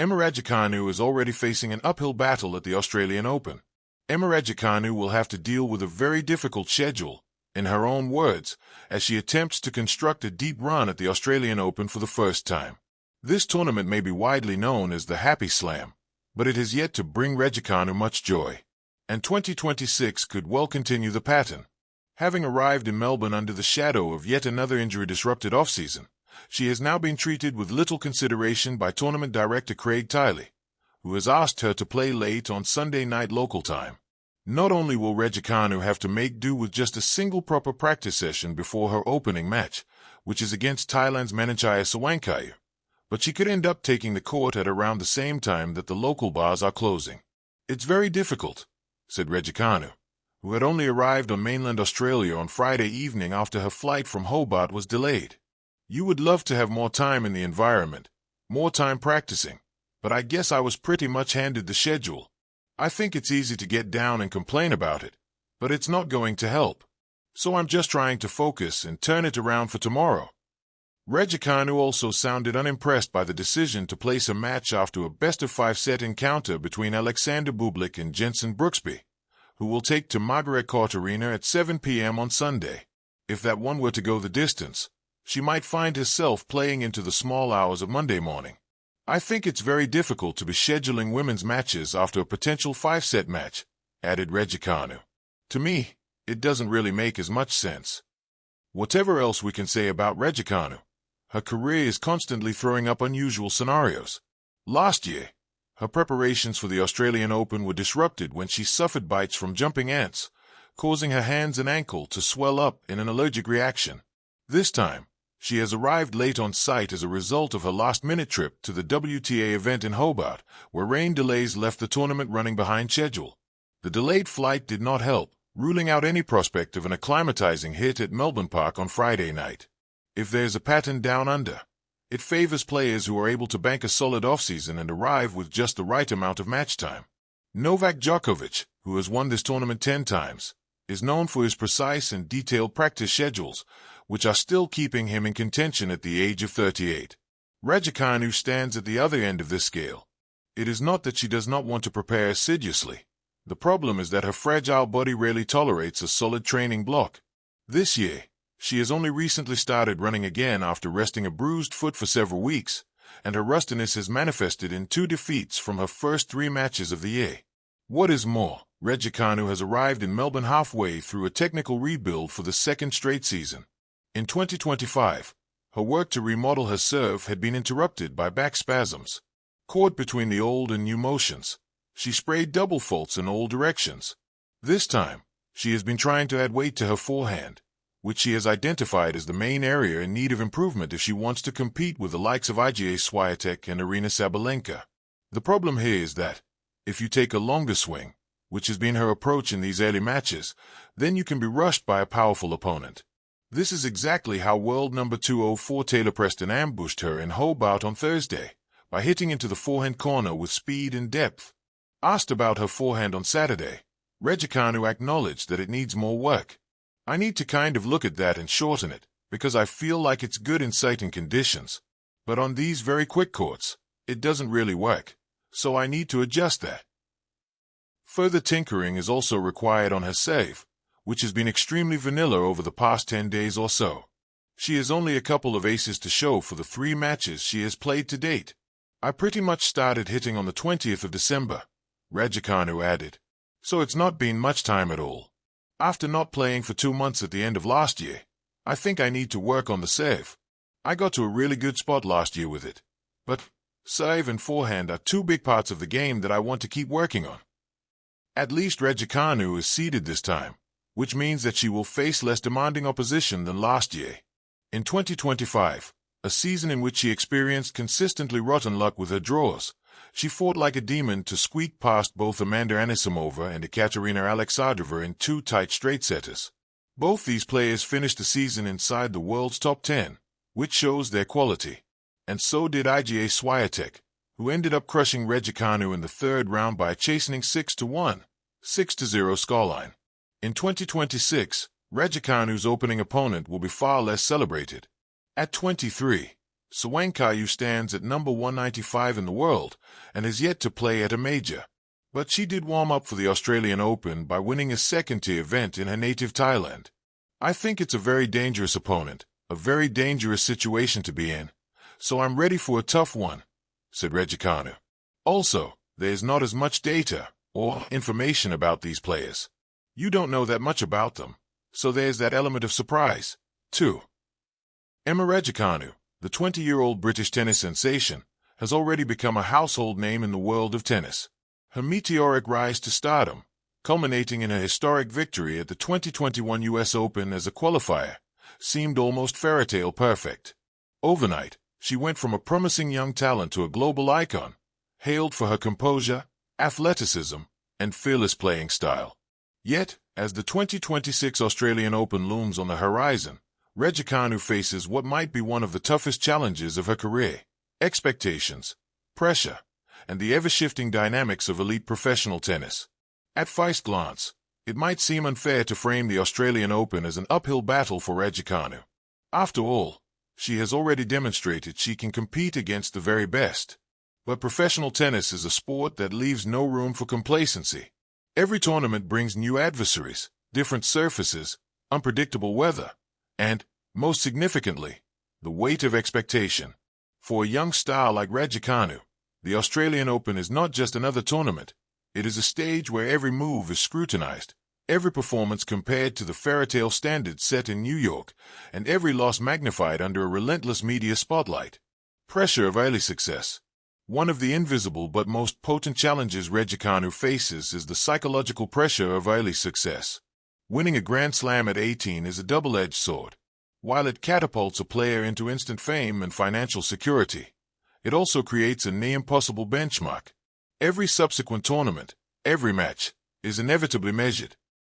Emma Raducanu is already facing an uphill battle at the Australian Open. Emma Raducanu will have to deal with a very difficult schedule, in her own words, as she attempts to construct a deep run at the Australian Open for the first time. This tournament may be widely known as the Happy Slam, but it has yet to bring Raducanu much joy. And 2026 could well continue the pattern. Having arrived in Melbourne under the shadow of yet another injury-disrupted off-season, she has now been treated with little consideration by tournament director Craig Tiley, who has asked her to play late on Sunday night local time. Not only will Raducanu have to make do with just a single proper practice session before her opening match, which is against Thailand's Manachaya Sawankaya, but she could end up taking the court at around the same time that the local bars are closing. "It's very difficult," said Raducanu, who had only arrived on mainland Australia on Friday evening after her flight from Hobart was delayed. "You would love to have more time in the environment, more time practicing, but I guess I was pretty much handed the schedule. I think it's easy to get down and complain about it, but it's not going to help. So I'm just trying to focus and turn it around for tomorrow." Raducanu also sounded unimpressed by the decision to place a match after a best-of-5 set encounter between Alexander Bublik and Jensen Brooksby, who will take to Margaret Court Arena at 7 p.m. on Sunday. If that one were to go the distance, she might find herself playing into the small hours of Monday morning. "I think it's very difficult to be scheduling women's matches after a potential 5-set match," added Raducanu. "To me, it doesn't really make as much sense." Whatever else we can say about Raducanu, her career is constantly throwing up unusual scenarios. Last year, her preparations for the Australian Open were disrupted when she suffered bites from jumping ants, causing her hands and ankle to swell up in an allergic reaction. This time, she has arrived late on site as a result of her last-minute trip to the WTA event in Hobart, where rain delays left the tournament running behind schedule. The delayed flight did not help, ruling out any prospect of an acclimatizing hit at Melbourne Park on Friday night. If there's a pattern down under, it favors players who are able to bank a solid off-season and arrive with just the right amount of match time. Novak Djokovic, who has won this tournament 10 times, is known for his precise and detailed practice schedules, which are still keeping him in contention at the age of 38. Raducanu stands at the other end of this scale. It is not that she does not want to prepare assiduously. The problem is that her fragile body rarely tolerates a solid training block. This year, she has only recently started running again after resting a bruised foot for several weeks, and her rustiness has manifested in 2 defeats from her first 3 matches of the year. What is more, Raducanu has arrived in Melbourne halfway through a technical rebuild for the 2nd straight season. In 2025, her work to remodel her serve had been interrupted by back spasms. Caught between the old and new motions, she sprayed double faults in all directions. This time, she has been trying to add weight to her forehand, which she has identified as the main area in need of improvement if she wants to compete with the likes of Iga Swiatek and Aryna Sabalenka. The problem here is that, if you take a longer swing, which has been her approach in these early matches, then you can be rushed by a powerful opponent. This is exactly how world number 204 Taylor Preston ambushed her in Hobart on Thursday, by hitting into the forehand corner with speed and depth. Asked about her forehand on Saturday, Raducanu acknowledged that it needs more work. "I need to kind of look at that and shorten it, because I feel like it's good in sighting conditions. But on these very quick courts, it doesn't really work, so I need to adjust that." Further tinkering is also required on her save, which has been extremely vanilla over the past 10 days or so. She has only a couple of aces to show for the 3 matches she has played to date. "I pretty much started hitting on the 20th of December, Raducanu added. "So it's not been much time at all. After not playing for 2 months at the end of last year, I think I need to work on the serve. I got to a really good spot last year with it. But serve and forehand are 2 big parts of the game that I want to keep working on." At least Raducanu is seeded this time, which means that she will face less demanding opposition than last year. In 2025, a season in which she experienced consistently rotten luck with her draws, she fought like a demon to squeak past both Amanda Anisimova and Ekaterina Alexandrova in 2 tight straight-setters. Both these players finished the season inside the world's top 10, which shows their quality. And so did Iga Swiatek, who ended up crushing Raducanu in the 3rd round by a chastening 6-1, 6-0 scoreline. In 2026, Raducanu's opening opponent will be far less celebrated. At 23, Raducanu stands at number 195 in the world and has yet to play at a major. But she did warm up for the Australian Open by winning a second-tier event in her native Thailand. I think it's a very dangerous opponent, a very dangerous situation to be in, so I'm ready for a tough one, said Raducanu. Also, there's not as much data or information about these players. You don't know that much about them, so there's that element of surprise, too. Emma Raducanu, the 20-year-old British tennis sensation, has already become a household name in the world of tennis. Her meteoric rise to stardom, culminating in a historic victory at the 2021 US Open as a qualifier, seemed almost fairy-tale perfect. Overnight, she went from a promising young talent to a global icon, hailed for her composure, athleticism, and fearless playing style. Yet, as the 2026 Australian Open looms on the horizon, Raducanu faces what might be one of the toughest challenges of her career: expectations, pressure, and the ever-shifting dynamics of elite professional tennis. At first glance, it might seem unfair to frame the Australian Open as an uphill battle for Raducanu. After all, she has already demonstrated she can compete against the very best. But professional tennis is a sport that leaves no room for complacency. Every tournament brings new adversaries, different surfaces, unpredictable weather, and, most significantly, the weight of expectation. For a young star like Raducanu, the Australian Open is not just another tournament. It is a stage where every move is scrutinized, every performance compared to the fairy-tale standards set in New York, and every loss magnified under a relentless media spotlight. Pressure of early success. One of the invisible but most potent challenges Raducanu faces is the psychological pressure of early success. Winning a Grand Slam at 18 is a double-edged sword. While it catapults a player into instant fame and financial security, it also creates a near-impossible benchmark. Every subsequent tournament, every match, is inevitably measured,